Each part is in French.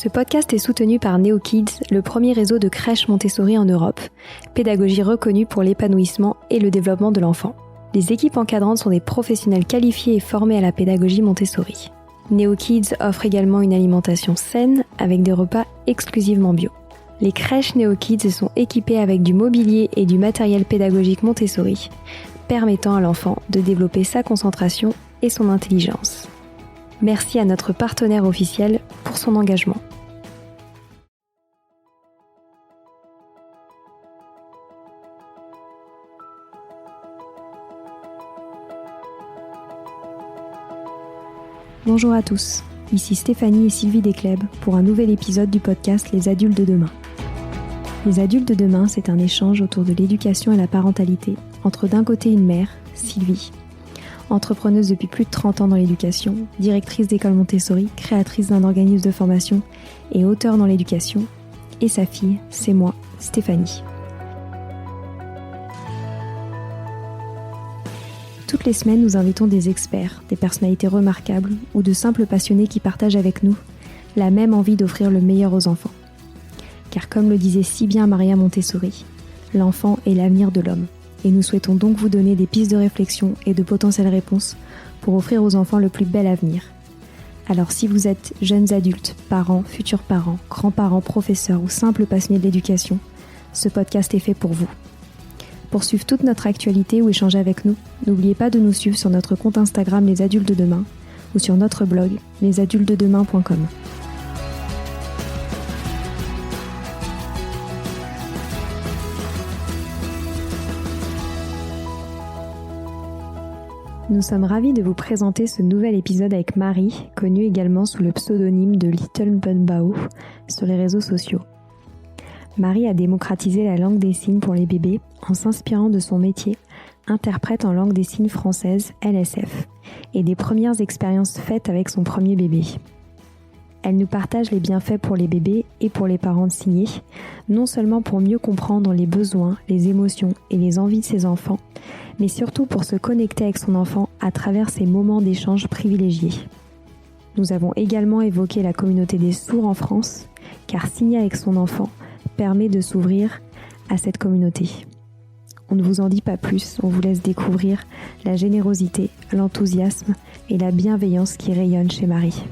Ce podcast est soutenu par NeoKids, le premier réseau de crèches Montessori en Europe, pédagogie reconnue pour l'épanouissement et le développement de l'enfant. Les équipes encadrantes sont des professionnels qualifiés et formés à la pédagogie Montessori. NeoKids offre également une alimentation saine avec des repas exclusivement bio. Les crèches NeoKids sont équipées avec du mobilier et du matériel pédagogique Montessori, permettant à l'enfant de développer sa concentration et son intelligence. Merci à notre partenaire officiel pour son engagement. Bonjour à tous, ici Stéphanie et Sylvie Descleb pour un nouvel épisode du podcast Les Adultes de demain. Les Adultes de demain, c'est un échange autour de l'éducation et la parentalité entre d'un côté une mère, Sylvie, entrepreneuse depuis plus de 30 ans dans l'éducation, directrice d'école Montessori, créatrice d'un organisme de formation et auteure dans l'éducation, et sa fille, c'est moi, Stéphanie. Toutes les semaines, nous invitons des experts, des personnalités remarquables ou de simples passionnés qui partagent avec nous la même envie d'offrir le meilleur aux enfants. Car comme le disait si bien Maria Montessori, l'enfant est l'avenir de l'homme. Et nous souhaitons donc vous donner des pistes de réflexion et de potentielles réponses pour offrir aux enfants le plus bel avenir. Alors si vous êtes jeunes adultes, parents, futurs parents, grands-parents, professeurs ou simples passionnés de l'éducation, ce podcast est fait pour vous. Pour suivre toute notre actualité ou échanger avec nous, n'oubliez pas de nous suivre sur notre compte Instagram Les Adultes de Demain ou sur notre blog lesadultesdedemain.com. Nous sommes ravis de vous présenter ce nouvel épisode avec Marie, connue également sous le pseudonyme de Little Bun Bao sur les réseaux sociaux. Marie a démocratisé la langue des signes pour les bébés en s'inspirant de son métier, interprète en langue des signes française, LSF, et des premières expériences faites avec son premier bébé. Elle nous partage les bienfaits pour les bébés et pour les parents de signer, non seulement pour mieux comprendre les besoins, les émotions et les envies de ses enfants, mais surtout pour se connecter avec son enfant à travers ces moments d'échange privilégiés. Nous avons également évoqué la communauté des sourds en France, car signer avec son enfant permet de s'ouvrir à cette communauté. On ne vous en dit pas plus, on vous laisse découvrir la générosité, l'enthousiasme et la bienveillance qui rayonnent chez Marie.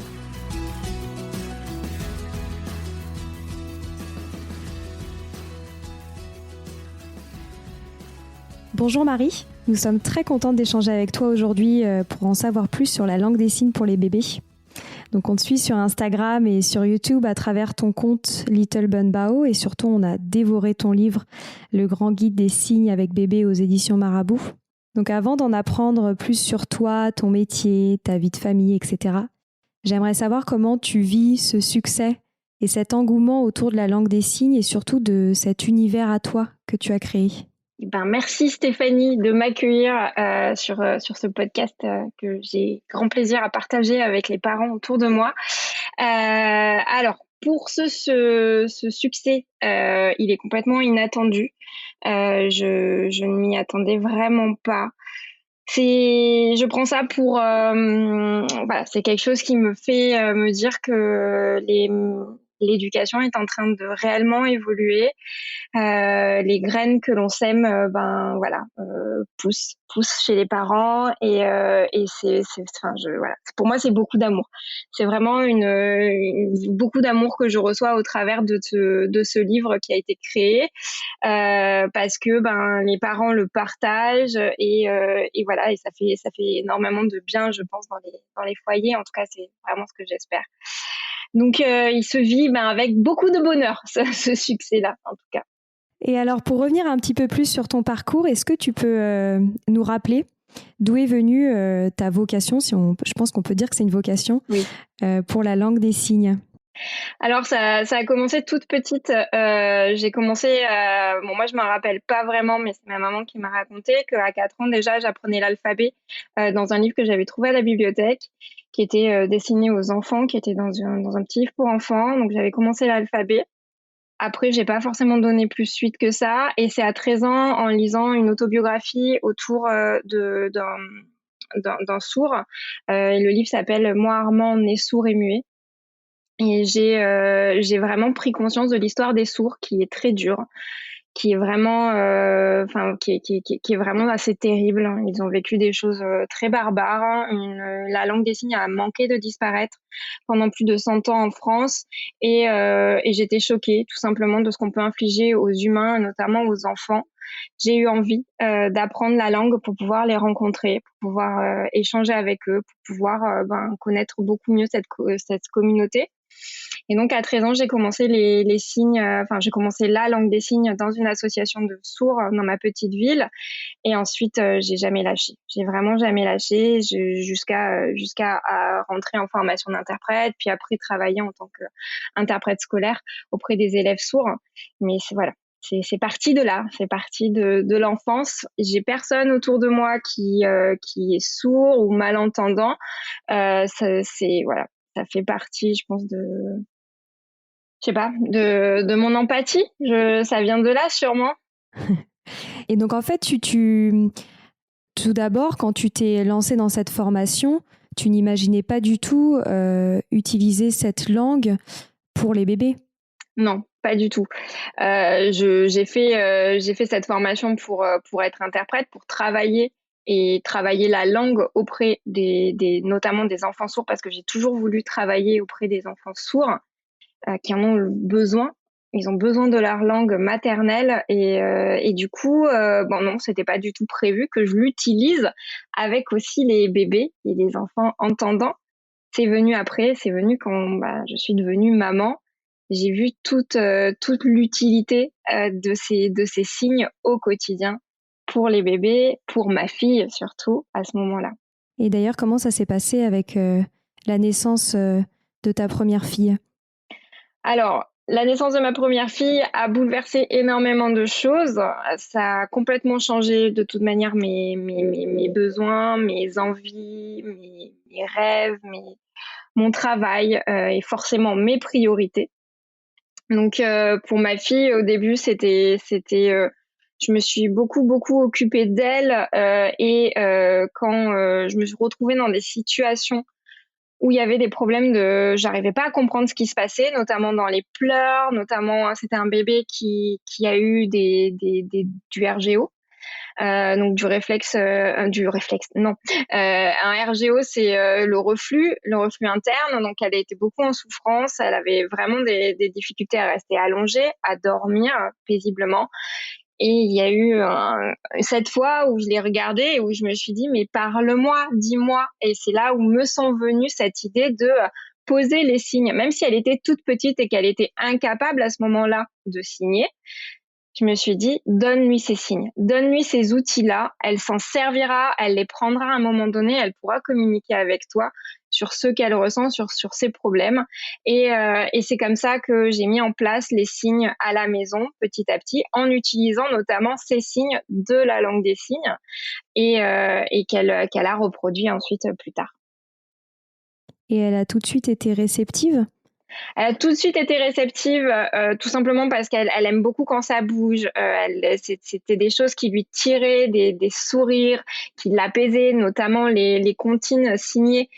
Bonjour Marie, nous sommes très contentes d'échanger avec toi aujourd'hui pour en savoir plus sur la langue des signes pour les bébés. Donc on te suit sur Instagram et sur YouTube à travers ton compte Little Bun Bao et surtout on a dévoré ton livre Le grand guide des signes avec bébé aux éditions Marabout. Donc avant d'en apprendre plus sur toi, ton métier, ta vie de famille, etc., j'aimerais savoir comment tu vis ce succès et cet engouement autour de la langue des signes et surtout de cet univers à toi que tu as créé. Merci Stéphanie de m'accueillir sur ce podcast que j'ai grand plaisir à partager avec les parents autour de moi. Alors, pour ce succès, il est complètement inattendu. Je ne m'y attendais vraiment pas. Je prends ça pour c'est quelque chose qui me fait me dire que l'éducation est en train de réellement évoluer. Les graines que l'on sème, poussent chez les parents et pour moi c'est beaucoup d'amour. C'est vraiment beaucoup d'amour que je reçois au travers de ce livre qui a été créé parce que les parents le partagent et ça fait énormément de bien, je pense, dans les foyers. En tout cas, c'est vraiment ce que j'espère. Donc il se vit avec beaucoup de bonheur ce succès-là, en tout cas. Et alors, pour revenir un petit peu plus sur ton parcours, est-ce que tu peux nous rappeler d'où est venue ta vocation, je pense qu'on peut dire que c'est une vocation, oui. Pour la langue des signes? Alors, ça a commencé toute petite. J'ai commencé, moi je m'en rappelle pas vraiment, mais c'est ma maman qui m'a raconté qu'à 4 ans déjà, j'apprenais l'alphabet dans un livre que j'avais trouvé à la bibliothèque, qui était destiné aux enfants, qui était dans un petit livre pour enfants. Donc, j'avais commencé l'alphabet. Après, j'ai pas forcément donné plus suite que ça. Et c'est à 13 ans, en lisant une autobiographie autour d'un sourd. Le livre s'appelle « Moi, Armand, né sourd et muet ». Et j'ai vraiment pris conscience de l'histoire des sourds qui est très dure, qui est vraiment, enfin, qui est vraiment assez terrible, hein. Ils ont vécu des choses très barbares, hein. La langue des signes a manqué de disparaître pendant plus de 100 ans en France, et j'étais choquée tout simplement de ce qu'on peut infliger aux humains, notamment aux enfants. J'ai eu envie d'apprendre la langue pour pouvoir les rencontrer, pour pouvoir échanger avec eux, pour pouvoir connaître beaucoup mieux cette communauté. Et donc, à 13 ans, j'ai commencé les signes, j'ai commencé la langue des signes dans une association de sourds dans ma petite ville. Et ensuite, j'ai jamais lâché. J'ai vraiment jamais lâché jusqu'à rentrer en formation d'interprète, puis après travailler en tant qu'interprète scolaire auprès des élèves sourds. Mais voilà. C'est parti de là, c'est parti de l'enfance. J'ai personne autour de moi qui est sourd ou malentendant. Voilà, ça fait partie, je pense, je sais pas, de mon empathie. Ça vient de là, sûrement. Et donc, en fait, tout d'abord, quand tu t'es lancée dans cette formation, tu n'imaginais pas du tout utiliser cette langue pour les bébés? Non, pas du tout. J'ai fait cette formation pour être interprète, pour travailler la langue auprès notamment des enfants sourds, parce que j'ai toujours voulu travailler auprès des enfants sourds qui en ont besoin. Ils ont besoin de leur langue maternelle et du coup, non, c'était pas du tout prévu que je l'utilise avec aussi les bébés et les enfants entendants. C'est venu après, c'est venu quand je suis devenue maman. J'ai vu toute l'utilité de ces signes au quotidien pour les bébés, pour ma fille surtout à ce moment-là. Et d'ailleurs, comment ça s'est passé avec la naissance de ta première fille? Alors, la naissance de ma première fille a bouleversé énormément de choses. Ça a complètement changé de toute manière mes besoins, mes envies, mes rêves, mon travail et forcément mes priorités. Donc pour ma fille, au début, je me suis beaucoup occupée d'elle et quand je me suis retrouvée dans des situations où il y avait des problèmes j'arrivais pas à comprendre ce qui se passait, notamment dans les pleurs, notamment c'était un bébé qui a eu du RGO. Donc non. Un RGO, c'est le reflux interne. Donc, elle a été beaucoup en souffrance. Elle avait vraiment des difficultés à rester allongée, à dormir paisiblement. Et il y a eu cette fois où je l'ai regardée et où je me suis dit, mais parle-moi, dis-moi. Et c'est là où me sont venues cette idée de poser les signes, même si elle était toute petite et qu'elle était incapable à ce moment-là de signer. Je me suis dit, donne-lui ces signes, donne-lui ces outils-là, elle s'en servira, elle les prendra à un moment donné, elle pourra communiquer avec toi sur ce qu'elle ressent, sur ses problèmes. Et c'est comme ça que j'ai mis en place les signes à la maison, petit à petit, en utilisant notamment ces signes de la langue des signes et qu'elle a reproduit ensuite plus tard. Et elle a tout de suite été réceptive? Elle a tout de suite été réceptive, tout simplement parce qu'elle aime beaucoup quand ça bouge. C'était des choses qui lui tiraient, des sourires, qui l'apaisaient, notamment les comptines signées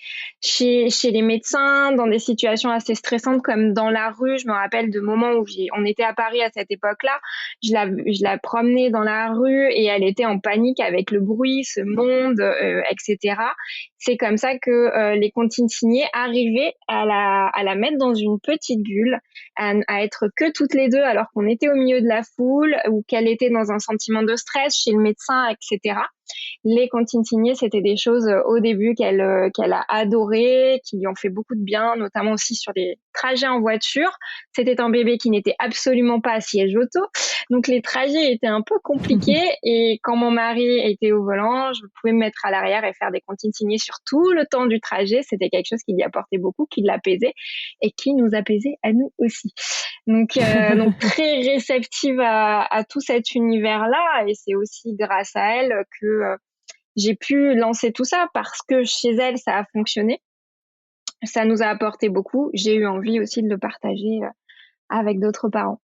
chez les médecins, dans des situations assez stressantes comme dans la rue. Je me rappelle de moments où on était à Paris à cette époque-là. Je la promenais dans la rue et elle était en panique avec le bruit, ce monde, etc. C'est comme ça que les comptines signées arrivaient à la mettre dans une petite bulle, à être que toutes les deux alors qu'on était au milieu de la foule ou qu'elle était dans un sentiment de stress chez le médecin, etc. Les comptines signées, c'était des choses au début qu'elle a adorées, qui lui ont fait beaucoup de bien, notamment aussi sur les trajets en voiture. C'était un bébé qui n'était absolument pas à siège auto, donc les trajets étaient un peu compliqués. Et quand mon mari était au volant, je pouvais me mettre à l'arrière et faire des comptines signées sur tout le temps du trajet. C'était quelque chose qui lui apportait beaucoup, qui l'apaisait et qui nous apaisait à nous aussi. Donc très réceptive à tout cet univers-là, et c'est aussi grâce à elle que j'ai pu lancer tout ça, parce que chez elle, ça a fonctionné. Ça nous a apporté beaucoup. J'ai eu envie aussi de le partager avec d'autres parents.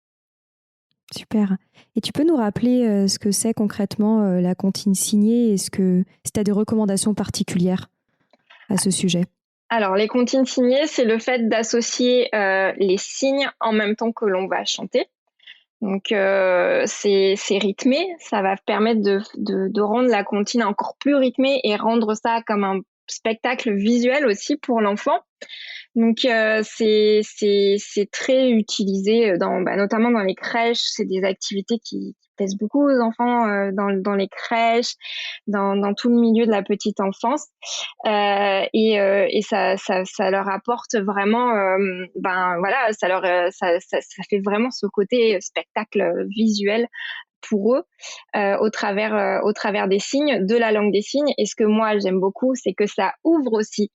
Super. Et tu peux nous rappeler ce que c'est concrètement la comptine signée et si tu as des recommandations particulières à ce sujet? Alors, les comptines signées, c'est le fait d'associer les signes en même temps que l'on va chanter. Donc, c'est rythmé. Ça va permettre de rendre la comptine encore plus rythmée et rendre ça comme un spectacle visuel aussi pour l'enfant. Donc, c'est très utilisé notamment dans les crèches. C'est des activités qui plaisent beaucoup aux enfants dans les crèches, dans tout le milieu de la petite enfance. Et ça leur apporte vraiment, voilà, ça fait vraiment ce côté spectacle visuel pour eux au travers des signes, de la langue des signes. Et ce que moi j'aime beaucoup, c'est que ça ouvre aussi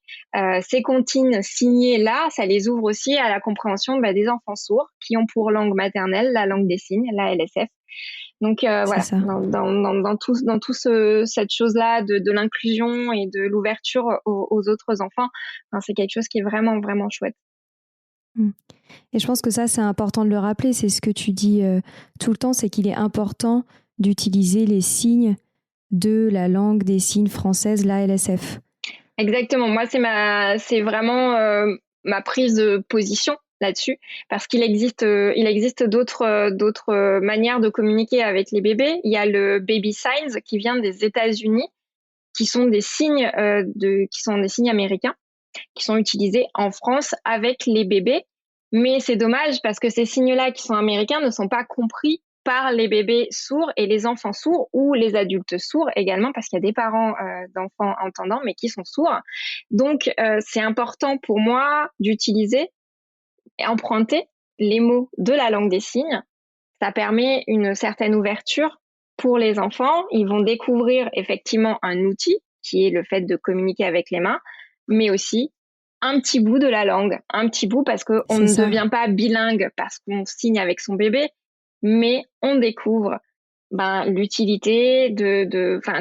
ces comptines signées là, ça les ouvre aussi à la compréhension des enfants sourds qui ont pour langue maternelle la langue des signes, la LSF. Donc C'est voilà, ça. cette chose-là de l'inclusion et de l'ouverture aux autres enfants, c'est quelque chose qui est vraiment, vraiment chouette. Mm. Et je pense que ça, c'est important de le rappeler. C'est ce que tu dis tout le temps, c'est qu'il est important d'utiliser les signes de la langue des signes française, la LSF. Exactement. Moi, c'est vraiment ma prise de position là-dessus, parce qu'il existe d'autres manières de communiquer avec les bébés. Il y a le baby signs qui vient des États-Unis, qui sont des signes qui sont des signes américains, qui sont utilisés en France avec les bébés. Mais c'est dommage parce que ces signes-là qui sont américains ne sont pas compris par les bébés sourds et les enfants sourds ou les adultes sourds également, parce qu'il y a des parents d'enfants entendants mais qui sont sourds. Donc c'est important pour moi d'utiliser et emprunter les mots de la langue des signes. Ça permet une certaine ouverture pour les enfants. Ils vont découvrir effectivement un outil qui est le fait de communiquer avec les mains, mais aussi un petit bout de la langue, un petit bout parce qu'on ne devient pas bilingue parce qu'on signe avec son bébé, mais on découvre l'utilité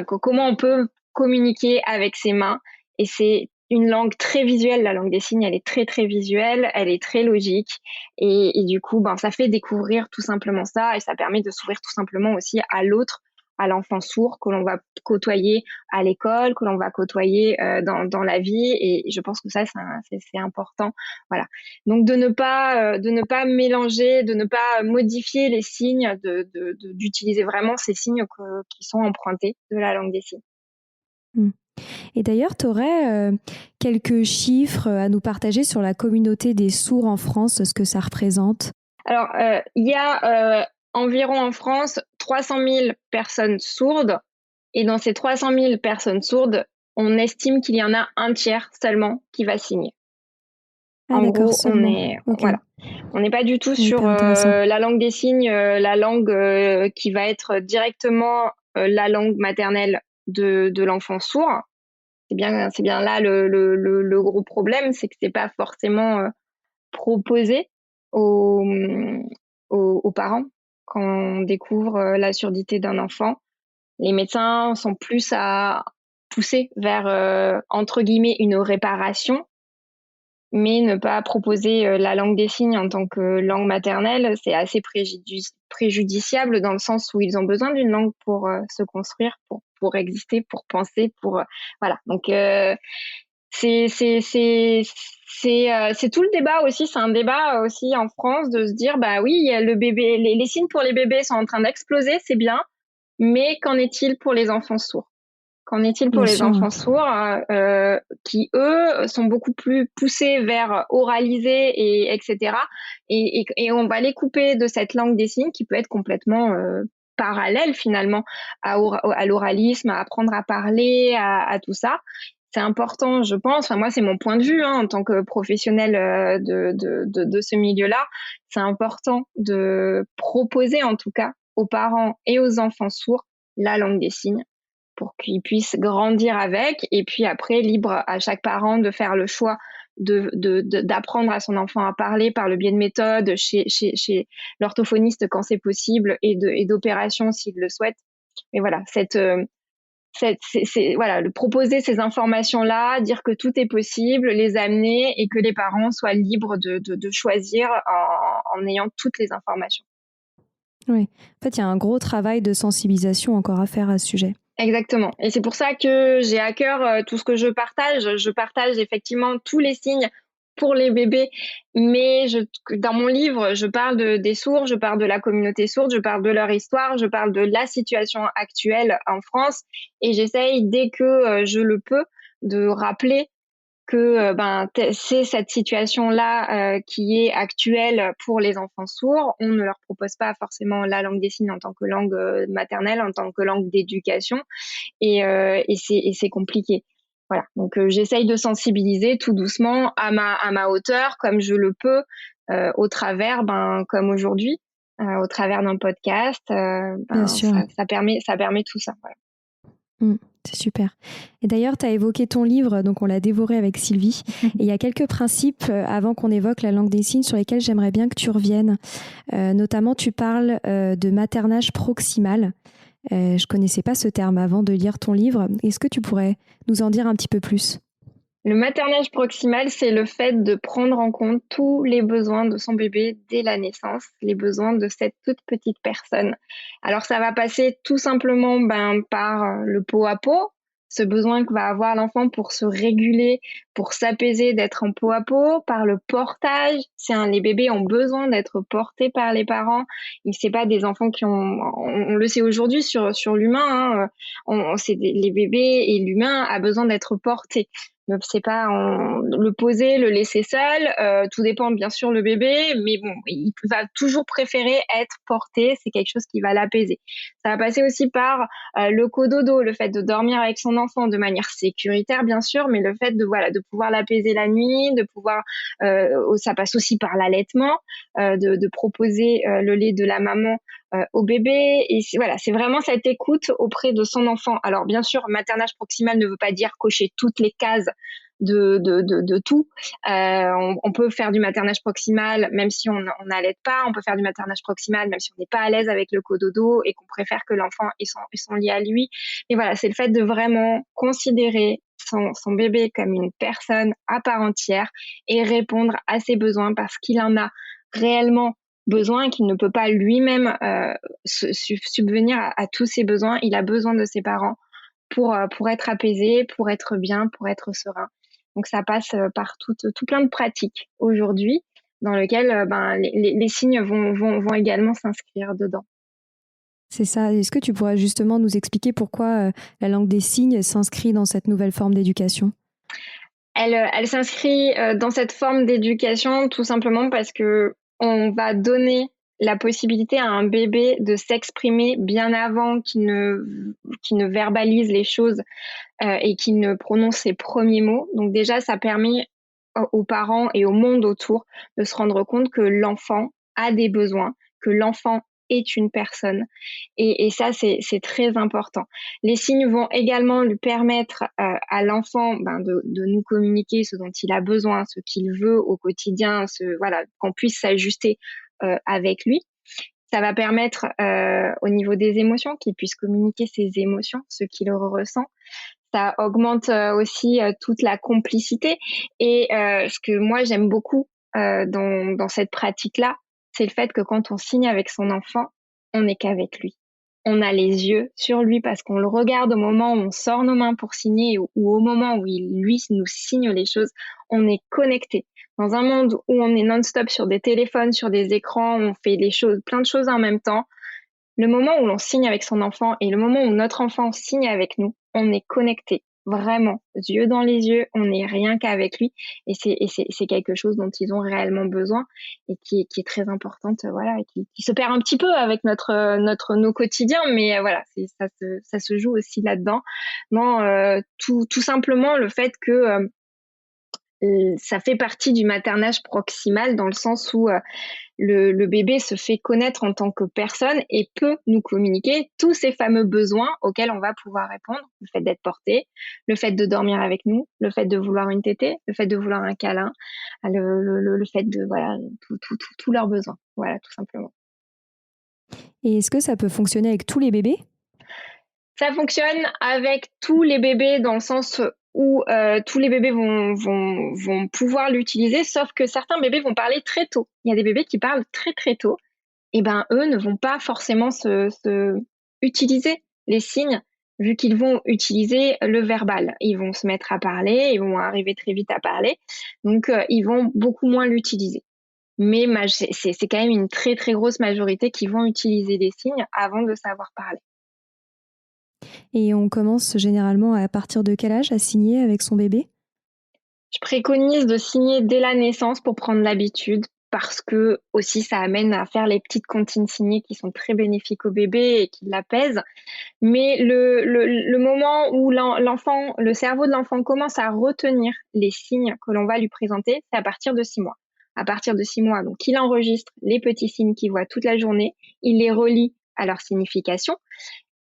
comment on peut communiquer avec ses mains. Et c'est une langue très visuelle, la langue des signes, elle est très très visuelle, elle est très logique, et du coup, ça fait découvrir tout simplement ça, et ça permet de s'ouvrir tout simplement aussi à l'autre, à l'enfant sourd que l'on va côtoyer à l'école, que l'on va côtoyer dans la vie, et je pense que ça c'est important, voilà. Donc de ne pas mélanger, de ne pas modifier les signes, d'utiliser vraiment ces signes qui sont empruntés de la langue des signes. Et d'ailleurs, tu aurais quelques chiffres à nous partager sur la communauté des sourds en France, ce que ça représente? Alors, il y a environ en France 300 000 personnes sourdes. Et dans ces 300 000 personnes sourdes, on estime qu'il y en a un tiers seulement qui va signer. Ah, en gros, seulement. voilà. On n'est pas du tout sur la langue des signes, la langue qui va être directement la langue maternelle de l'enfant sourd. C'est bien là le gros problème, c'est que c'est pas forcément proposé aux parents quand on découvre la surdité d'un enfant. Les médecins sont plus à pousser vers entre guillemets une réparation, mais ne pas proposer la langue des signes en tant que langue maternelle, c'est assez préjudiciable dans le sens où ils ont besoin d'une langue pour se construire, pour exister, pour penser, voilà. Donc c'est tout le débat aussi. C'est un débat aussi en France de se dire oui, le bébé, les signes pour les bébés sont en train d'exploser, c'est bien, mais qu'en est-il pour les enfants sourds? Qu'en est-il pour les enfants sourds qui, eux, sont beaucoup plus poussés vers oraliser et etc. Et on va les couper de cette langue des signes qui peut être complètement parallèle finalement à l'oralisme, à apprendre à parler, à tout ça. C'est important, je pense. Enfin, moi, c'est mon point de vue en tant que professionnel de ce milieu-là. C'est important de proposer, en tout cas, aux parents et aux enfants sourds la langue des signes pour qu'ils puissent grandir avec. Et puis après, libre à chaque parent de faire le choix d'apprendre à son enfant à parler par le biais de méthodes chez l'orthophoniste quand c'est possible et d'opérations s'il le souhaite. Mais voilà, voilà, proposer ces informations-là, dire que tout est possible, les amener et que les parents soient libres de choisir en ayant toutes les informations. Oui, en fait, il y a un gros travail de sensibilisation encore à faire à ce sujet. Exactement. Et c'est pour ça que j'ai à cœur tout ce que je partage. Je partage effectivement tous les signes pour les bébés, mais dans mon livre, je parle des sourds, je parle de la communauté sourde, je parle de leur histoire, je parle de la situation actuelle en France, et j'essaye dès que je le peux de rappeler que c'est cette situation-là qui est actuelle pour les enfants sourds. On ne leur propose pas forcément la langue des signes en tant que langue maternelle, en tant que langue d'éducation, et c'est compliqué. Voilà. Donc j'essaye de sensibiliser tout doucement à ma hauteur, comme je le peux, au travers, comme aujourd'hui, au travers d'un podcast. Bien sûr. Ça permet tout ça. Voilà. C'est super. Et d'ailleurs, tu as évoqué ton livre, donc on l'a dévoré avec Sylvie. Et il y a quelques principes, avant qu'on évoque la langue des signes, sur lesquels j'aimerais bien que tu reviennes. Notamment, tu parles de maternage proximal. Je connaissais pas ce terme avant de lire ton livre. Est-ce que tu pourrais nous en dire un petit peu plus ? Le maternage proximal, c'est le fait de prendre en compte tous les besoins de son bébé dès la naissance, les besoins de cette toute petite personne. Alors ça va passer tout simplement par le pot à pot, ce besoin que va avoir l'enfant pour se réguler, pour s'apaiser, d'être en pot à pot, par le portage. Les bébés ont besoin d'être portés par les parents. Et c'est pas des enfants on le sait aujourd'hui sur l'humain, les bébés, et l'humain a besoin d'être porté. Ne c'est pas le poser, le laisser seul. Tout dépend bien sûr le bébé, mais bon, il va toujours préférer être porté. C'est quelque chose qui va l'apaiser. Ça va passer aussi par le cododo, le fait de dormir avec son enfant de manière sécuritaire bien sûr, mais le fait de pouvoir l'apaiser la nuit, de pouvoir ça passe aussi par l'allaitement, de proposer le lait de la maman au bébé. Et c'est vraiment cette écoute auprès de son enfant. Alors bien sûr, maternage proximal ne veut pas dire cocher toutes les cases de tout. On peut faire du maternage proximal même si on n'allaite pas. On peut faire du maternage proximal même si on n'est pas à l'aise avec le cododo et qu'on préfère que l'enfant ait son lit à lui. Mais voilà, c'est le fait de vraiment considérer son bébé comme une personne à part entière et répondre à ses besoins parce qu'il en a réellement besoin et qu'il ne peut pas lui-même subvenir à tous ses besoins. Il a besoin de ses parents pour être apaisé, pour être bien, pour être serein. Donc ça passe par tout plein de pratiques aujourd'hui dans lesquelles les signes vont également s'inscrire dedans. C'est ça. Est-ce que tu pourrais justement nous expliquer pourquoi la langue des signes s'inscrit dans cette nouvelle forme d'éducation ? Elle s'inscrit dans cette forme d'éducation tout simplement parce que on va donner la possibilité à un bébé de s'exprimer bien avant qu'il ne verbalise les choses et qu'il ne prononce ses premiers mots. Donc déjà, ça permet aux parents et au monde autour de se rendre compte que l'enfant a des besoins, que l'enfant est une personne. Et ça, c'est très important. Les signes vont également lui permettre à l'enfant de nous communiquer ce dont il a besoin, ce qu'il veut au quotidien, qu'on puisse s'ajuster avec lui. Ça va permettre au niveau des émotions qu'il puisse communiquer ses émotions, ce qu'il ressent. Ça augmente aussi toute la complicité. Et ce que moi j'aime beaucoup dans cette pratique-là, c'est le fait que quand on signe avec son enfant, on n'est qu'avec lui. On a les yeux sur lui parce qu'on le regarde au moment où on sort nos mains pour signer ou au moment où lui nous signe les choses. On est connecté. Dans un monde où on est non-stop sur des téléphones, sur des écrans, on fait plein de choses en même temps. Le moment où l'on signe avec son enfant et le moment où notre enfant signe avec nous, on est connecté, vraiment, yeux dans les yeux, on n'est rien qu'avec lui. Et c'est quelque chose dont ils ont réellement besoin et qui est très importante, voilà, et qui se perd un petit peu avec nos quotidiens, mais voilà, ça se joue aussi là-dedans. Non, tout simplement le fait que ça fait partie du maternage proximal dans le sens où le bébé se fait connaître en tant que personne et peut nous communiquer tous ces fameux besoins auxquels on va pouvoir répondre. Le fait d'être porté, le fait de dormir avec nous, le fait de vouloir une tétée, le fait de vouloir un câlin, le fait de, voilà, tous leurs besoins. Voilà, tout simplement. Et est-ce que ça peut fonctionner avec tous les bébés ? Ça fonctionne avec tous les bébés dans le sens où tous les bébés vont pouvoir l'utiliser, sauf que certains bébés vont parler très tôt. Il y a des bébés qui parlent très très tôt, et eux ne vont pas forcément utiliser les signes vu qu'ils vont utiliser le verbal. Ils vont se mettre à parler, ils vont arriver très vite à parler, donc ils vont beaucoup moins l'utiliser. Mais c'est quand même une très très grosse majorité qui vont utiliser les signes avant de savoir parler. Et on commence généralement à partir de quel âge à signer avec son bébé? Je préconise de signer dès la naissance pour prendre l'habitude, parce que aussi ça amène à faire les petites comptines signées qui sont très bénéfiques au bébé et qui l'apaisent. Mais le moment où l'enfant, le cerveau de l'enfant commence à retenir les signes que l'on va lui présenter, c'est à partir de 6 mois. À partir de 6 mois, donc il enregistre les petits signes qu'il voit toute la journée, il les relie à leur signification.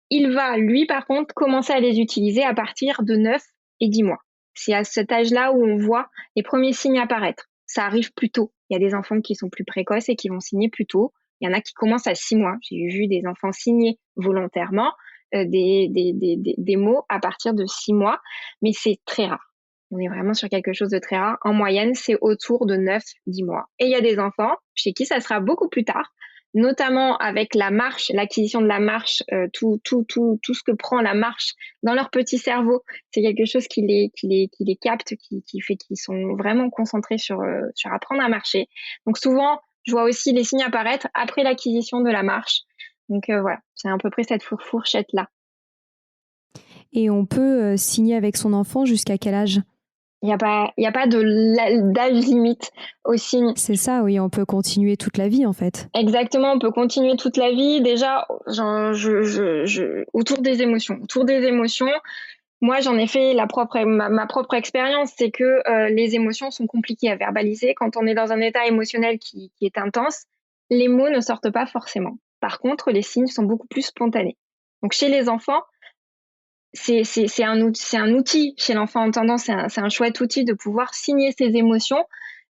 Il va, lui, par contre, commencer à les utiliser à partir de 9 et 10 mois. C'est à cet âge-là où on voit les premiers signes apparaître. Ça arrive plus tôt. Il y a des enfants qui sont plus précoces et qui vont signer plus tôt. Il y en a qui commencent à 6 mois. J'ai vu des enfants signer volontairement des mots à partir de 6 mois, mais c'est très rare. On est vraiment sur quelque chose de très rare. En moyenne, c'est autour de 9-10 mois. Et il y a des enfants chez qui ça sera beaucoup plus tard, notamment avec la marche, l'acquisition de la marche, tout ce que prend la marche dans leur petit cerveau, c'est quelque chose qui les capte, qui fait qu'ils sont vraiment concentrés sur apprendre à marcher. Donc souvent, je vois aussi les signes apparaître après l'acquisition de la marche. Donc voilà, c'est à peu près cette fourchette-là. Et on peut signer avec son enfant jusqu'à quel âge? Il n'y a pas d'âge limite au signe. C'est ça, oui, on peut continuer toute la vie en fait. Exactement, on peut continuer toute la vie. Déjà, autour des émotions. Autour des émotions, moi, j'en ai fait ma propre expérience, c'est que les émotions sont compliquées à verbaliser. Quand on est dans un état émotionnel qui est intense, les mots ne sortent pas forcément. Par contre, les signes sont beaucoup plus spontanés. Donc, chez les enfants, c'est un outil chez l'enfant entendant, c'est un chouette outil de pouvoir signer ses émotions,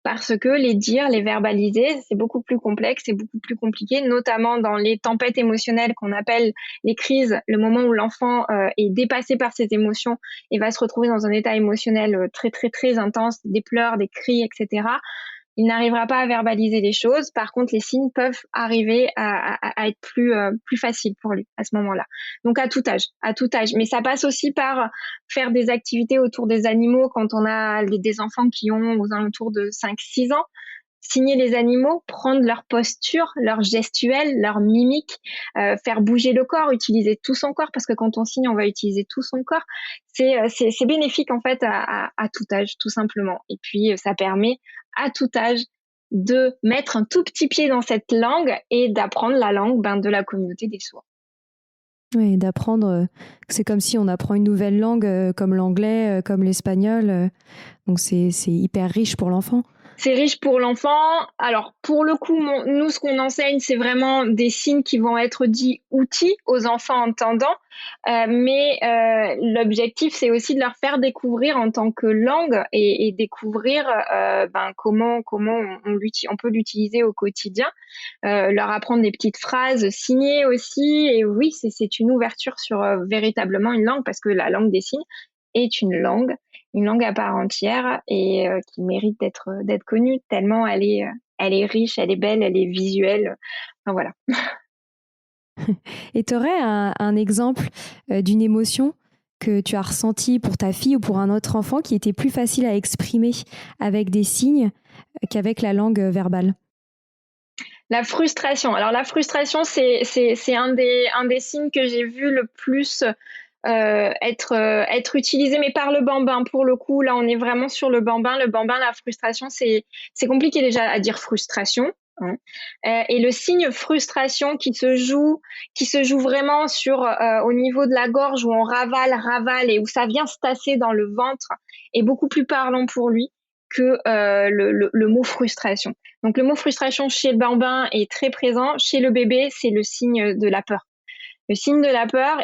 parce que les dire, les verbaliser, c'est beaucoup plus complexe, c'est beaucoup plus compliqué, notamment dans les tempêtes émotionnelles qu'on appelle les crises, le moment où l'enfant est dépassé par ses émotions et va se retrouver dans un état émotionnel très très très intense, des pleurs, des cris, etc. Il n'arrivera pas à verbaliser les choses. Par contre, les signes peuvent arriver à être plus faciles pour lui à ce moment-là. Donc à tout âge. Mais ça passe aussi par faire des activités autour des animaux quand on a des enfants qui ont aux alentours de 5-6 ans. Signer les animaux, prendre leur posture, leur gestuelle, leur mimique, faire bouger le corps, utiliser tout son corps, parce que quand on signe, on va utiliser tout son corps. C'est bénéfique en fait à tout âge, tout simplement. Et puis ça permet à tout âge de mettre un tout petit pied dans cette langue et d'apprendre la langue de la communauté des sourds. Oui, d'apprendre, c'est comme si on apprend une nouvelle langue, comme l'anglais, comme l'espagnol. Donc c'est hyper riche pour l'enfant. C'est riche pour l'enfant. Alors, pour le coup, nous, ce qu'on enseigne, c'est vraiment des signes qui vont être dits outils aux enfants entendants. Mais l'objectif, c'est aussi de leur faire découvrir en tant que langue et découvrir comment on peut l'utiliser au quotidien. Leur apprendre des petites phrases signées aussi. Et oui, c'est une ouverture sur véritablement une langue, parce que la langue des signes est une langue à part entière et qui mérite d'être connue tellement elle est riche, elle est belle, elle est visuelle. Enfin, voilà. Et tu aurais un exemple d'une émotion que tu as ressentie pour ta fille ou pour un autre enfant qui était plus facile à exprimer avec des signes qu'avec la langue verbale? La frustration. Alors la frustration, c'est un des signes que j'ai vu le plus être utilisé, mais par le bambin. Pour le coup, là, on est vraiment sur le bambin. Le bambin, la frustration, c'est compliqué déjà à dire frustration. Hein. Et le signe frustration qui se joue vraiment sur au niveau de la gorge, où on ravale et où ça vient se tasser dans le ventre, est beaucoup plus parlant pour lui que le mot frustration. Donc le mot frustration chez le bambin est très présent. Chez le bébé, c'est le signe de la peur. Le signe de la peur,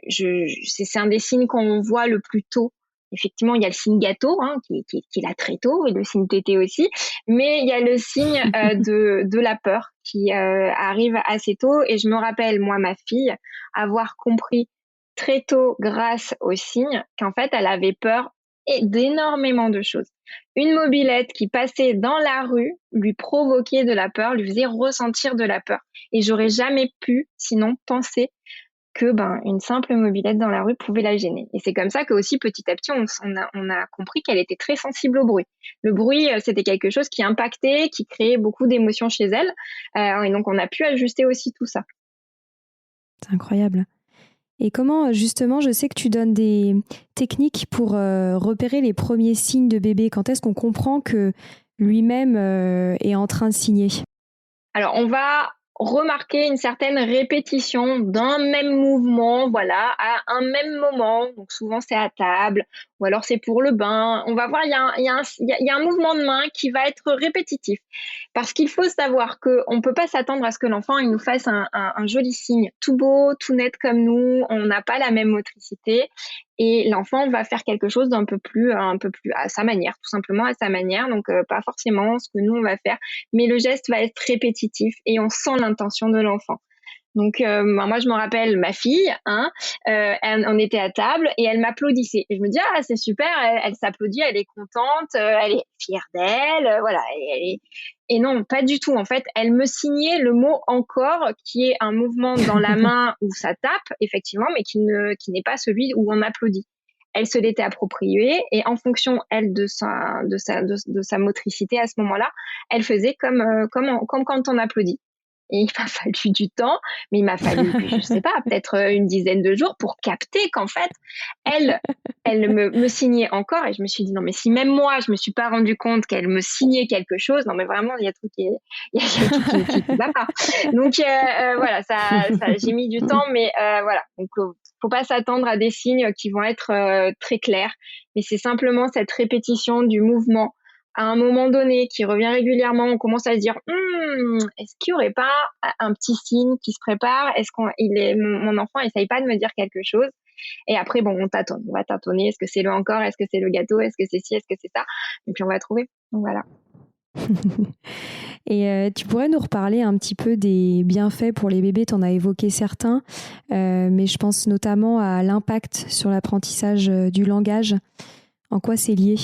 c'est un des signes qu'on voit le plus tôt. Effectivement, il y a le signe gâteau, hein, qui est là très tôt, et le signe tété aussi. Mais il y a le signe de la peur qui arrive assez tôt. Et je me rappelle, moi, ma fille, avoir compris très tôt, grâce au signe, qu'en fait, elle avait peur d'énormément de choses. Une mobilette qui passait dans la rue lui provoquait de la peur, lui faisait ressentir de la peur. Et j'aurais jamais pu, sinon, penser que une simple mobilette dans la rue pouvait la gêner. Et c'est comme ça que aussi petit à petit on a compris qu'elle était très sensible au bruit. Le bruit, c'était quelque chose qui impactait, qui créait beaucoup d'émotions chez elle, et donc on a pu ajuster aussi tout ça. C'est incroyable. Et comment, justement, je sais que tu donnes des techniques pour repérer les premiers signes de bébé. Quand est-ce qu'on comprend que lui-même est en train de signer? Alors, on va remarquer une certaine répétition d'un même mouvement, voilà, à un même moment. Donc, souvent, c'est à table ou alors c'est pour le bain. On va voir, il y a un mouvement de main qui va être répétitif. Parce qu'il faut savoir qu'on ne peut pas s'attendre à ce que l'enfant il nous fasse un joli signe tout beau, tout net comme nous. On n'a pas la même motricité. Et l'enfant va faire quelque chose un peu plus à sa manière, tout simplement à sa manière. Donc, pas forcément ce que nous, on va faire. Mais le geste va être répétitif et on sent l'intention de l'enfant. Donc, moi, je me rappelle ma fille, on était à table et elle m'applaudissait. Et je me dis, ah, c'est super, elle s'applaudit, elle est contente, elle est fière d'elle, voilà. Et non, pas du tout. En fait, elle me signait le mot encore, qui est un mouvement dans la main où ça tape, effectivement, mais qui n'est pas celui où on applaudit. Elle se l'était approprié et en fonction, elle, de sa motricité à ce moment-là, elle faisait comme quand on applaudit. Et il m'a fallu du temps, mais il m'a fallu, je sais pas, peut-être une dizaine de jours pour capter qu'en fait, elle me signait encore et je me suis dit non mais si même moi je me suis pas rendu compte qu'elle me signait quelque chose, non mais vraiment il y a tout qui va pas. Donc voilà, ça j'ai mis du temps, mais voilà. Donc faut pas s'attendre à des signes qui vont être très clairs, mais c'est simplement cette répétition du mouvement à un moment donné, qui revient régulièrement, on commence à se dire est-ce qu'il y aurait pas un petit signe qui se prépare? Est-ce mon enfant essaye pas de me dire quelque chose? Et après, bon, on va tâtonner. Est-ce que c'est le encore? Est-ce que c'est le gâteau? Est-ce que c'est ci? Est-ce que c'est ça? Et puis on va trouver. Donc voilà. Et tu pourrais nous reparler un petit peu des bienfaits pour les bébés? Tu en as évoqué certains, mais je pense notamment à l'impact sur l'apprentissage du langage. En quoi c'est lié?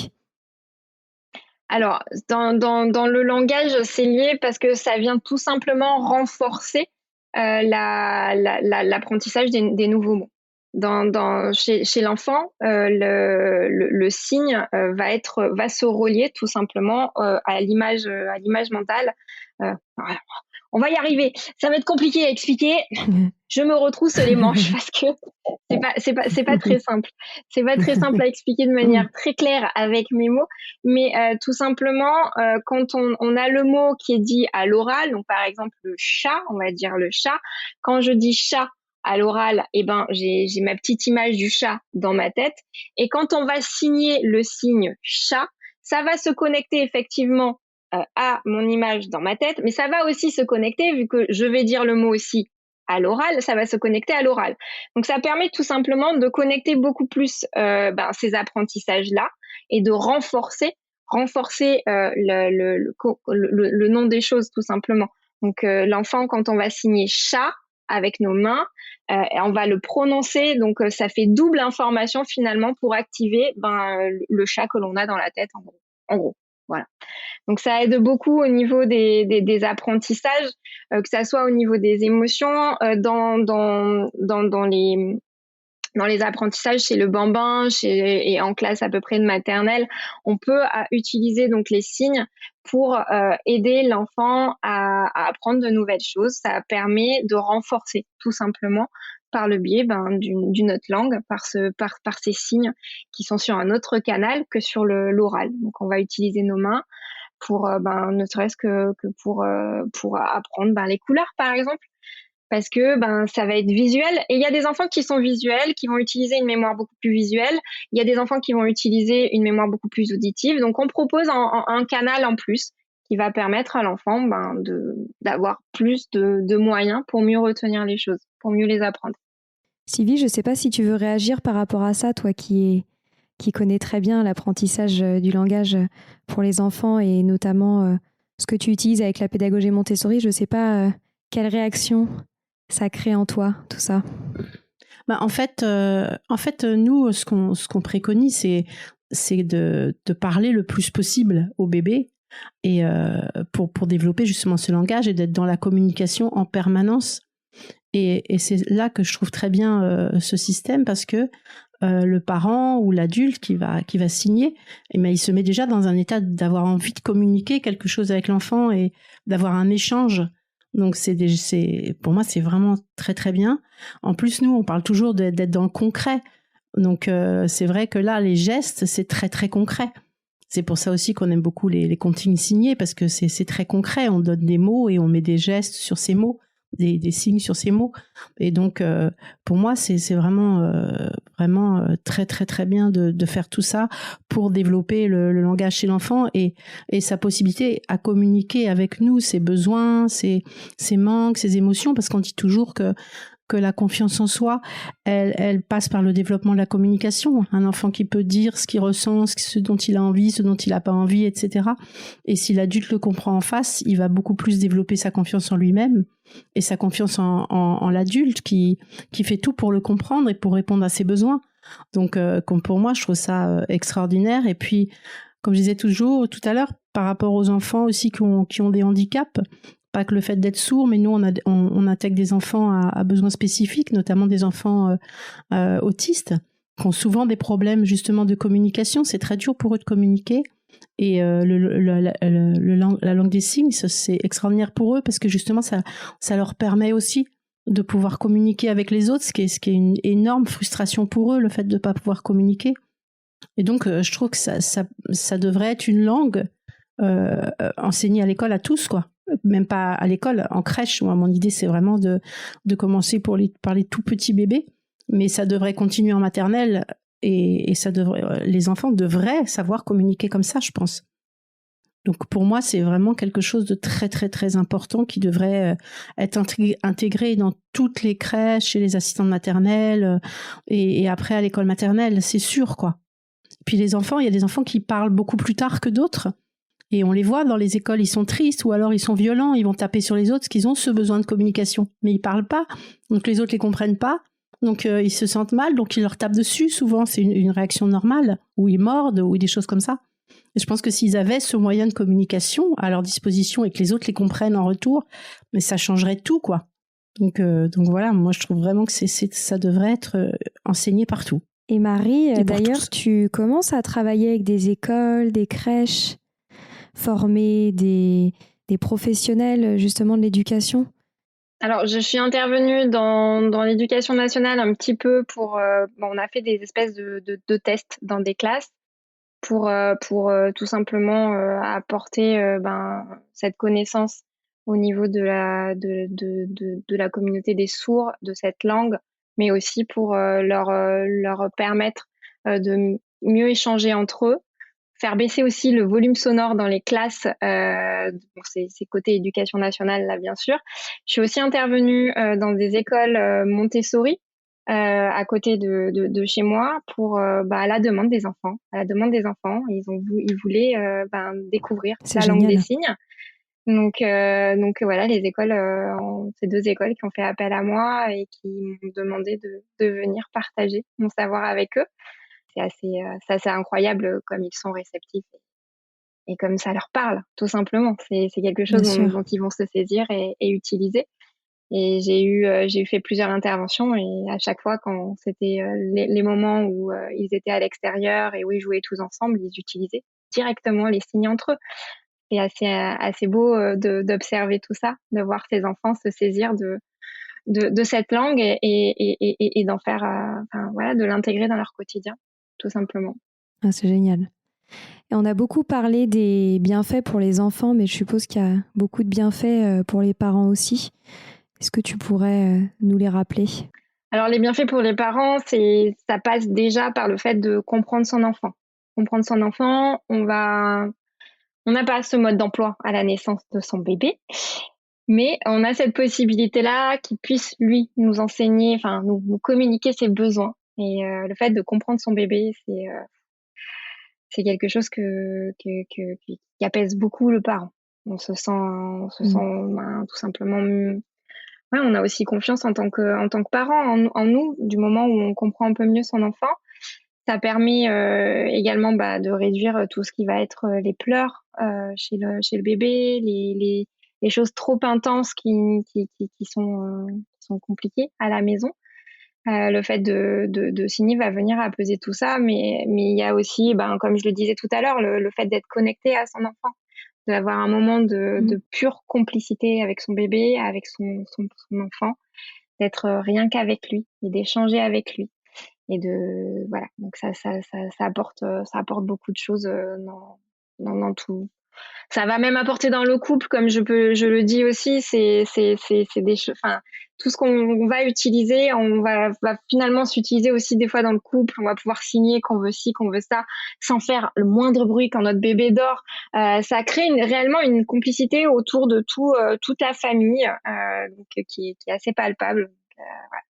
Alors, dans le langage, c'est lié parce que ça vient tout simplement renforcer l'apprentissage des nouveaux mots. Chez l'enfant, le signe va se relier tout simplement à l'image mentale. Voilà. On va y arriver. Ça va être compliqué à expliquer. Je me retrousse les manches parce que c'est pas très simple. C'est pas très simple à expliquer de manière très claire avec mes mots, mais tout simplement quand on a le mot qui est dit à l'oral, donc par exemple le chat, on va dire le chat. Quand je dis chat à l'oral, j'ai ma petite image du chat dans ma tête, et quand on va signer le signe chat, ça va se connecter effectivement à mon image dans ma tête, mais ça va aussi se connecter, vu que je vais dire le mot aussi à l'oral, ça va se connecter à l'oral. Donc ça permet tout simplement de connecter beaucoup plus ces apprentissages-là et de renforcer le nom des choses tout simplement. Donc l'enfant, quand on va signer chat avec nos mains, on va le prononcer, donc ça fait double information finalement pour activer le chat que l'on a dans la tête en gros. Voilà. Donc ça aide beaucoup au niveau des apprentissages, que ça soit au niveau des émotions, dans les apprentissages chez le bambin, et en classe à peu près de maternelle, on peut utiliser donc les signes pour aider l'enfant à apprendre de nouvelles choses. Ça permet de renforcer tout simplement par le biais d'une autre langue, par ces signes qui sont sur un autre canal que sur l'oral. Donc on va utiliser nos mains pour ne serait-ce que pour apprendre les couleurs par exemple, parce que ça va être visuel, et il y a des enfants qui sont visuels, qui vont utiliser une mémoire beaucoup plus visuelle, il y a des enfants qui vont utiliser une mémoire beaucoup plus auditive, donc on propose un canal en plus qui va permettre à l'enfant d'avoir plus de moyens pour mieux retenir les choses, pour mieux les apprendre. Sylvie, je ne sais pas si tu veux réagir par rapport à ça, toi qui connais très bien l'apprentissage du langage pour les enfants, et notamment ce que tu utilises avec la pédagogie Montessori. Je ne sais pas quelle réaction ça crée en toi, tout ça. En fait, nous, ce qu'on préconise, c'est de parler le plus possible au bébé, et pour développer justement ce langage et d'être dans la communication en permanence. Et c'est là que je trouve très bien ce système, parce que le parent ou l'adulte qui va signer, il se met déjà dans un état d'avoir envie de communiquer quelque chose avec l'enfant et d'avoir un échange. Donc pour moi, c'est vraiment très très bien. En plus, nous, on parle toujours d'être dans le concret. Donc c'est vrai que là, les gestes, c'est très très concret. C'est pour ça aussi qu'on aime beaucoup les consignes signées, parce que c'est très concret. On donne des mots et on met des gestes sur ces mots, des signes sur ces mots. Et donc, pour moi, c'est vraiment très très très bien de faire tout ça pour développer le langage chez l'enfant et sa possibilité à communiquer avec nous, ses besoins, ses manques, ses émotions, parce qu'on dit toujours que la confiance en soi, elle passe par le développement de la communication. Un enfant qui peut dire ce qu'il ressent, ce dont il a envie, ce dont il n'a pas envie, etc. Et si l'adulte le comprend en face, il va beaucoup plus développer sa confiance en lui-même et sa confiance en l'adulte qui fait tout pour le comprendre et pour répondre à ses besoins. Donc, comme pour moi, je trouve ça extraordinaire. Et puis, comme je disais tout à l'heure, par rapport aux enfants aussi qui ont des handicaps, pas que le fait d'être sourd, mais nous, on intègre des enfants à besoins spécifiques, notamment des enfants autistes, qui ont souvent des problèmes justement de communication. C'est très dur pour eux de communiquer. Et la langue des signes, c'est extraordinaire pour eux, parce que justement, ça leur permet aussi de pouvoir communiquer avec les autres, ce qui est une énorme frustration pour eux, le fait de ne pas pouvoir communiquer. Et donc, je trouve que ça devrait être une langue enseignée à l'école à tous, quoi. Même pas à l'école, en crèche. Moi, mon idée, c'est vraiment de commencer par les tout petits bébés, mais ça devrait continuer en maternelle, et les enfants devraient savoir communiquer comme ça, je pense. Donc pour moi, c'est vraiment quelque chose de très très très important qui devrait être intégré dans toutes les crèches, chez les assistantes maternelles et après à l'école maternelle, c'est sûr, quoi. Puis les enfants, il y a des enfants qui parlent beaucoup plus tard que d'autres. Et on les voit dans les écoles, ils sont tristes ou alors ils sont violents, ils vont taper sur les autres parce qu'ils ont ce besoin de communication. Mais ils parlent pas, donc les autres les comprennent pas, donc ils se sentent mal, donc ils leur tapent dessus. Souvent, c'est une réaction normale, ou ils mordent, ou des choses comme ça. Et je pense que s'ils avaient ce moyen de communication à leur disposition et que les autres les comprennent en retour, mais ça changerait tout, quoi. Donc voilà, moi je trouve vraiment que ça devrait être enseigné partout. Et Marie, d'ailleurs, tu commences à travailler avec des écoles, des crèches, former des professionnels justement de l'éducation? Alors, je suis intervenue dans l'éducation nationale un petit peu pour... on a fait des espèces de tests dans des classes pour tout simplement apporter cette connaissance au niveau de la communauté des sourds de cette langue, mais aussi pour leur permettre de mieux échanger entre eux, faire baisser aussi le volume sonore dans les classes. C'est côté éducation nationale là, bien sûr. Je suis aussi intervenue dans des écoles Montessori à côté de chez moi pour à la demande des enfants. À la demande des enfants, ils voulaient découvrir la langue des signes. Donc voilà, les écoles, ces deux écoles qui ont fait appel à moi et qui m'ont demandé de venir partager mon savoir avec eux. C'est assez incroyable comme ils sont réceptifs et comme ça leur parle, tout simplement. C'est quelque chose dont ils vont se saisir et utiliser. Et j'ai fait plusieurs interventions, et à chaque fois, quand c'était les moments où ils étaient à l'extérieur et où ils jouaient tous ensemble, ils utilisaient directement les signes entre eux. C'est assez beau d'observer tout ça, de voir ces enfants se saisir de cette langue et d'en faire, de l'intégrer dans leur quotidien, tout simplement. Ah, c'est génial. Et on a beaucoup parlé des bienfaits pour les enfants, mais je suppose qu'il y a beaucoup de bienfaits pour les parents aussi. Est-ce que tu pourrais nous les rappeler ? Alors, les bienfaits pour les parents, ça passe déjà par le fait de comprendre son enfant. Comprendre son enfant, on n'a pas ce mode d'emploi à la naissance de son bébé, mais on a cette possibilité-là qu'il puisse, lui, nous enseigner, nous communiquer ses besoins. Et le fait de comprendre son bébé, c'est quelque chose qui apaise beaucoup le parent. On se sent tout simplement... Ouais, on a aussi confiance en tant que parent en nous, du moment où on comprend un peu mieux son enfant. Ça permet également de réduire tout ce qui va être les pleurs chez le bébé, des choses trop intenses qui sont compliquées à la maison. Le fait de signer va venir apaiser tout ça, mais il y a aussi, comme je le disais tout à l'heure, le fait d'être connecté à son enfant, d'avoir un moment de pure complicité avec son bébé, avec son enfant, d'être rien qu'avec lui et d'échanger avec lui. Et voilà. Donc ça apporte beaucoup de choses dans tout. Ça va même apporter dans le couple, comme je le dis aussi, c'est des choses, enfin, tout ce qu'on va utiliser, on va finalement s'utiliser aussi des fois dans le couple. On va pouvoir signer qu'on veut ci, qu'on veut ça, sans faire le moindre bruit quand notre bébé dort. Ça crée réellement une complicité autour de toute la famille, donc, qui est assez palpable. Voilà,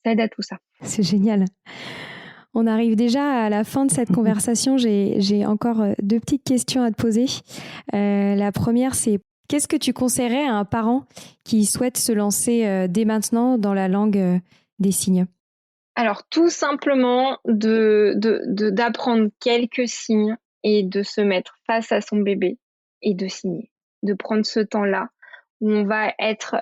ça aide à tout ça. C'est génial. On arrive déjà à la fin de cette conversation. J'ai encore 2 petites questions à te poser. La première, c'est qu'est-ce que tu conseillerais à un parent qui souhaite se lancer dès maintenant dans la langue des signes ? Alors, tout simplement d'apprendre quelques signes et de se mettre face à son bébé et de signer. De prendre ce temps-là où on va être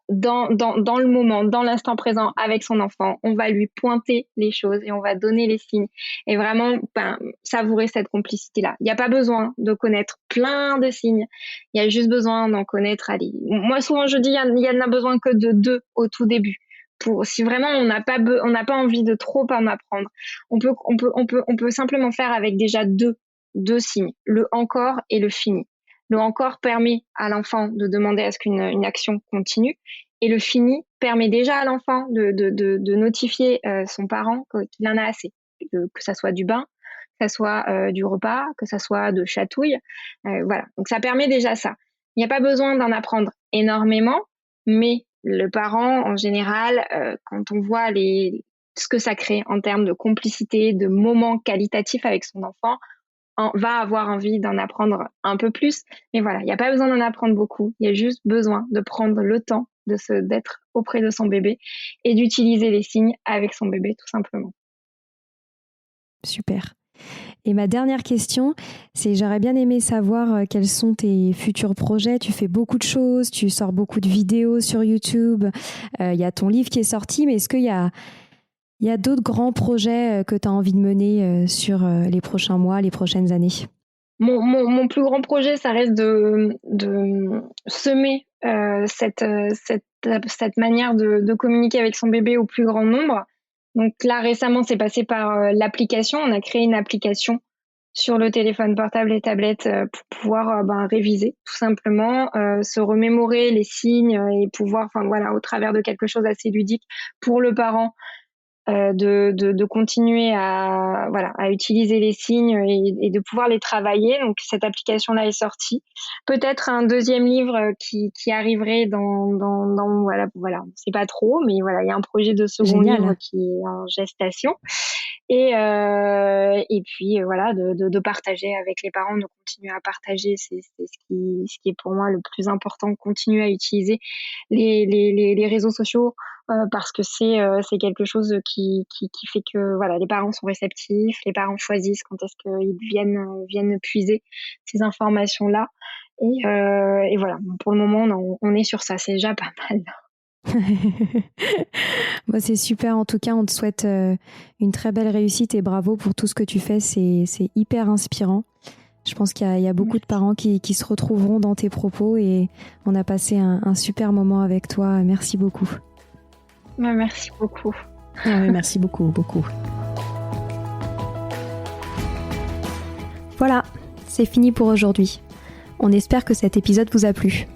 dans le moment, dans l'instant présent avec son enfant. On va lui pointer les choses et on va donner les signes. Et vraiment, savourer cette complicité-là. Il n'y a pas besoin de connaître plein de signes. Il y a juste besoin d'en connaître. Allez, moi, souvent, je dis, il y en a besoin que de 2 au tout début. Si vraiment on n'a pas envie de trop en apprendre, on peut simplement faire avec déjà deux signes, le encore et le fini. Le encore permet à l'enfant de demander à ce qu'une action continue, et le fini permet déjà à l'enfant de notifier son parent qu'il en a assez, que ça soit du bain, que ça soit du repas, que ça soit de chatouille, voilà. Donc ça permet déjà ça. Il n'y a pas besoin d'en apprendre énormément, mais le parent en général, quand on voit ce que ça crée en termes de complicité, de moments qualitatifs avec son enfant, va avoir envie d'en apprendre un peu plus. Mais voilà, il n'y a pas besoin d'en apprendre beaucoup. Il y a juste besoin de prendre le temps d'être auprès de son bébé et d'utiliser les signes avec son bébé, tout simplement. Super. Et ma dernière question, c'est j'aurais bien aimé savoir quels sont tes futurs projets. Tu fais beaucoup de choses, tu sors beaucoup de vidéos sur YouTube. Il y a ton livre qui est sorti, mais est-ce qu'il y a d'autres grands projets que tu as envie de mener sur les prochains mois, les prochaines années ? Mon plus grand projet, ça reste de semer cette manière de communiquer avec son bébé au plus grand nombre. Donc là, récemment, c'est passé par l'application. On a créé une application sur le téléphone portable et tablette pour pouvoir réviser, tout simplement, se remémorer les signes et pouvoir, au travers de quelque chose assez ludique pour le parent, de continuer à utiliser les signes et de pouvoir les travailler. Donc cette application-là est sortie. Peut-être un deuxième livre qui arriverait dans on sait pas trop, mais voilà, il y a un projet de second livre qui est en gestation. Et puis de partager avec les parents, de continuer à partager, c'est ce qui est pour moi le plus important, continuer à utiliser les réseaux sociaux, parce que c'est quelque chose qui fait que les parents sont réceptifs, les parents choisissent quand est-ce qu'ils viennent puiser ces informations là, et voilà, pour le moment on est sur ça, c'est déjà pas mal. Bah, c'est super, en tout cas on te souhaite une très belle réussite et bravo pour tout ce que tu fais, c'est hyper inspirant. Je pense qu'il y a beaucoup de parents qui se retrouveront dans tes propos et on a passé un super moment avec toi, merci beaucoup. Merci beaucoup. Merci beaucoup. Voilà, c'est fini pour aujourd'hui. On espère que cet épisode vous a plu.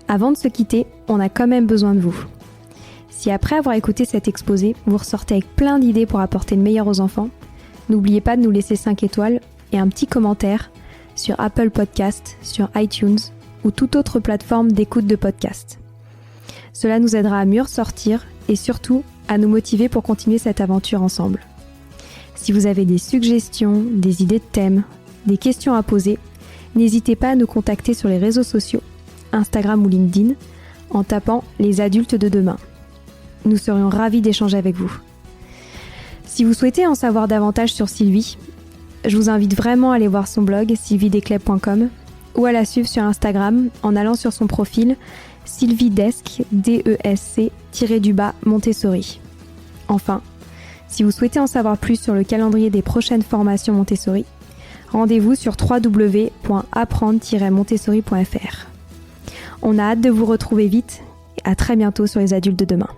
Avant de se quitter, on a quand même besoin de vous. Si après avoir écouté cet exposé, vous ressortez avec plein d'idées pour apporter le meilleur aux enfants, n'oubliez pas de nous laisser 5 étoiles et un petit commentaire sur Apple Podcasts, sur iTunes ou toute autre plateforme d'écoute de podcast. Cela nous aidera à mieux ressortir et surtout à nous motiver pour continuer cette aventure ensemble. Si vous avez des suggestions, des idées de thèmes, des questions à poser, n'hésitez pas à nous contacter sur les réseaux sociaux, Instagram ou LinkedIn, en tapant « Les adultes de demain ». Nous serions ravis d'échanger avec vous. Si vous souhaitez en savoir davantage sur Sylvie, je vous invite vraiment à aller voir son blog sylviedescleb.com ou à la suivre sur Instagram en allant sur son profil sylviedesc, DESC-Montessori. Enfin, si vous souhaitez en savoir plus sur le calendrier des prochaines formations Montessori, rendez-vous sur www.apprendre-montessori.fr. On a hâte de vous retrouver vite et à très bientôt sur Les Adultes de demain.